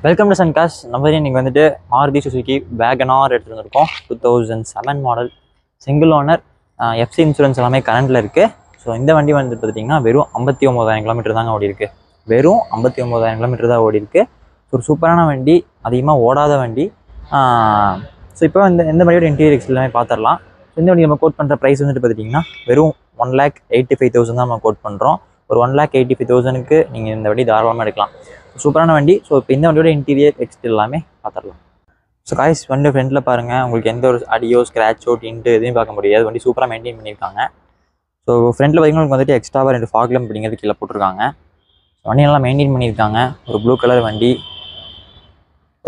Welcome to சன்காஸ். நம்ம இன்னைக்கு வந்துட்டு மாருதி சுசுகி வேகனார் எடுத்துகிட்டு வந்திருக்கோம். 2007 model, single owner, FC insurance எல்லாமே கரண்டில் இருக்குது. ஸோ இந்த வண்டி வந்துட்டு பார்த்திங்கன்னா வெறும் 59,000 கிலோமீட்டர் தாங்க ஓடி இருக்குது. வெறும் 59,000 கிலோமீட்டர் தான் ஓடி இருக்குது. ஒரு சூப்பரான வண்டி, அதிகமாக ஓடாத வண்டி. ஸோ இப்போ வந்து எந்த வண்டியோட இன்டீரியர்ஸ் எல்லாமே பார்த்துடலாம். இந்த வண்டி நம்ம கோட் பண்ணுற ப்ரைஸ் வந்துட்டு பார்த்திங்கன்னா வெறும் 1,85,000 தான் நம்ம கோட் பண்ணுறோம். ஒரு 1,85,000க்கு நீங்கள் இந்த வண்டி தாராளமாக எடுக்கலாம். சூப்பரான வண்டி. ஸோ இப்போ இந்த வண்டியோட இன்டீரியர் எக்ஸ்டீரியர் எல்லாமே பார்த்துடலாம். ஸோ காய்ஸ், வண்டி ஃப்ரண்ட்டில் பாருங்கள். உங்களுக்கு எந்த ஒரு அடியோ ஸ்க்ராச்சோ டின்ட்டு எதுவும் பார்க்க முடியாது. வண்டி சூப்பராக மெயின்டைன் பண்ணியிருக்காங்க. ஸோ ஃப்ரண்ட்டில் பார்த்தீங்கன்னா உங்களுக்கு வந்துட்டு எக்ஸ்ட்ராவாக 2 ஃபாக் லேம்ப் அப்படிங்கிறது கீழே போட்டிருக்காங்க. வண்டி நல்லா மெயின்டைன் பண்ணியிருக்காங்க. ஒரு ப்ளூ கலர் வண்டி,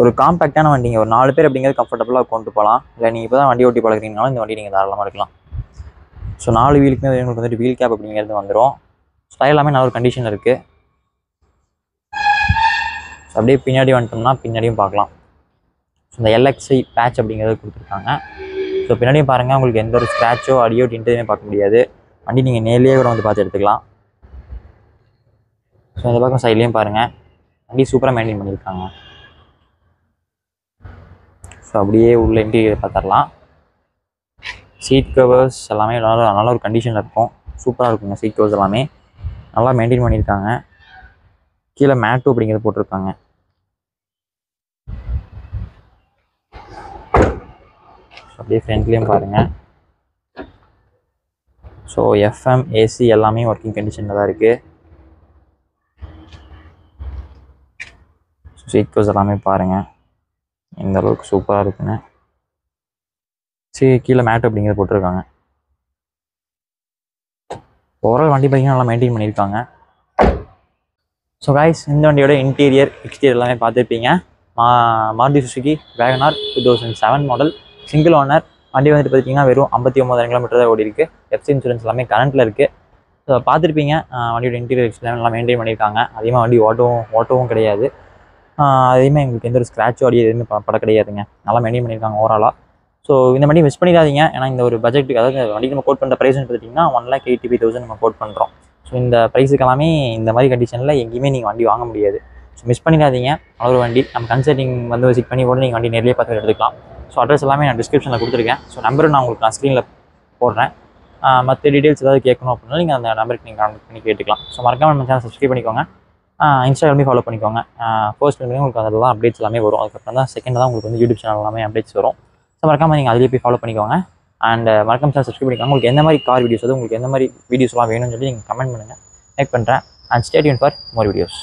ஒரு காம்பேக்டான வண்டிங்க. ஒரு 4 பேர் அப்படிங்கிறது கம்ஃபர்டபுளாக கொண்டு போகலாம். இல்லை நீங்கள் இப்போ தான் வண்டி ஓட்டி பழகிறீங்கனாலும் இந்த வண்டி நீங்கள் தாராளமாக எடுக்கலாம். ஸோ 4 வீலுக்குமே உங்களுக்கு வந்துட்டு வீல் கேப் அப்படிங்கிறது வந்துடும். ஸ்டைல் எல்லாமே நல்ல ஒரு கண்டிஷன் இருக்குது. ஸோ அப்படியே பின்னாடி வந்துட்டோம்னா பின்னாடியும் பார்க்கலாம். ஸோ இந்த எல்எக்ஸ்ஐ பேட்ச் அப்படிங்கிறது கொடுத்துருக்காங்க. ஸோ பின்னாடியும் பாருங்கள். உங்களுக்கு எந்த ஒரு ஸ்க்ராச்சோ அடியோ டின்ட்டுமே பார்க்க முடியாது. வண்டி நீங்கள் நேர்லேயே கூட வந்து பார்த்து எடுத்துக்கலாம். ஸோ இந்த பக்கம் சைட்லேயும் பாருங்கள். வண்டி சூப்பராக மெயின்டைன் பண்ணியிருக்காங்க. ஸோ அப்படியே உள்ள இன்டீரியர் பார்த்துடலாம். சீட் கவர்ஸ் எல்லாமே நல்ல ஒரு கண்டிஷனில் இருக்கும். சூப்பராக இருக்குங்க. சீட் கவர்ஸ் எல்லாமே நல்லா மெயின்டைன் பண்ணியிருக்காங்க. கீழே மேட்டு அப்படிங்கிறது போட்டிருக்காங்க. அப்படியே ஃப்ரண்ட்லேயும் பாருங்கள். ஸோ எஃப்எம், ஏசி எல்லாமே ஒர்க்கிங் கண்டிஷனில் தான் இருக்குது. சீட் கவர்ஸ் எல்லாமே பாருங்கள் எந்த அளவுக்கு சூப்பராக இருக்குன்னு. சரி, கீழே மேட்டு அப்படிங்கிறது போட்டிருக்காங்க. ஓவரால் வண்டி பார்த்தீங்கன்னா நல்லா மெயின்டைன் பண்ணியிருக்காங்க. ஸோ காய்ஸ், இந்த வண்டியோட இன்டீரியர் எக்ஸ்டீரியர் எல்லாமே பார்த்துருப்பீங்க. Maruti Suzuki Wagon R 2007 model, single owner. வண்டி வந்துட்டு பார்த்தீங்கன்னா வெறும் 59,000 கிலோமீட்டர் தான் ஓடி இருக்குது. எஃப்சி இன்சூரன்ஸ் எல்லாமே கரண்ட்டில் இருக்குது. ஸோ பார்த்துருப்பீங்க. வண்டியோட இன்டீரியர் எக்ஸ்டீரியர் நல்லா மெயின்டைன் பண்ணியிருக்காங்க. அதிகமாக வண்டி ஓட்டவும் கிடையாது. அதேமாதிரி எங்களுக்கு எந்த ஒரு ஸ்க்ராச்சோ அடி எதுவுமே பட கிடையாதுங்க. நல்லா மெயின்டைன் பண்ணியிருக்காங்க ஓவராலாக. ஸோ இந்த வண்டி மிஸ் பண்ணிடாதீங்க. ஏன்னா இந்த ஒரு பட்ஜெட்டுக்கு, அதாவது வண்டிக்கு நம்ம கோட் பண்ணுற ப்ரைஸ்னு பார்த்திங்கன்னா 1,85,000 நம்ம கோட் பண்ணுறோம். ஸோ இந்த ப்ரைஸுக்கு எல்லாமே இந்த மாதிரி கண்டிஷனில் எங்கேயுமே நீங்கள் வண்டி வாங்க முடியாது. ஸோ மிஸ் பண்ணிடாதீங்க. ஒரு வண்டி நம்ம கன்சல்டிங் வந்து விசிட் பண்ணி கூட நீங்கள் வண்டி நேர்லேயே பார்த்து எடுத்துக்கலாம். ஸோ அட்ரஸ் எல்லாமே நான் டிஸ்கிரிப்ஷனில் கொடுத்துருக்கேன். ஸோ நம்பரும் நான் ஸ்க்ரீனில் போடுறேன். மற்ற டீட்டெயில்ஸ் ஏதாவது கேட்கணும் அப்படின்னா நீங்கள் அந்த நம்பருக்கு நீங்கள் கான்டாக்ட் பண்ணி கேட்டுக்கலாம். ஸோ மறக்காம நம்ம சேனல் சப்ஸ்கிரைப் பண்ணிக்கோங்க. இன்ஸ்டாகிராமே ஃபாலோ பண்ணிக்கோங்க. ஃபர்ஸ்ட் உங்களுக்கு அதெல்லாம் அப்டேட்ஸ் எல்லாமே வரும். அதுக்கப்புறம் தான் செகண்ட் தான் உங்களுக்கு வந்து யூடியூப் சேனல் எல்லாமே அப்டேட்ஸ் வரும். ஸோ மறக்காம நீங்கள் அதிலே போய் ஃபாலோ பண்ணிக்கோங்க. அண்ட் மறக்காம சேனல் சப்ஸ்கிரைப் பண்ணிக்கோங்க. உங்களுக்கு எந்த மாதிரி கார் வீடியோஸ், உங்களுக்கு எந்த மாதிரி வீடியோஸ்லாம் வேணும்னு சொல்லி நீங்கள் கமெண்ட் பண்ணுங்கள். லைக் பண்ணுறேன். And stay tune for more videos.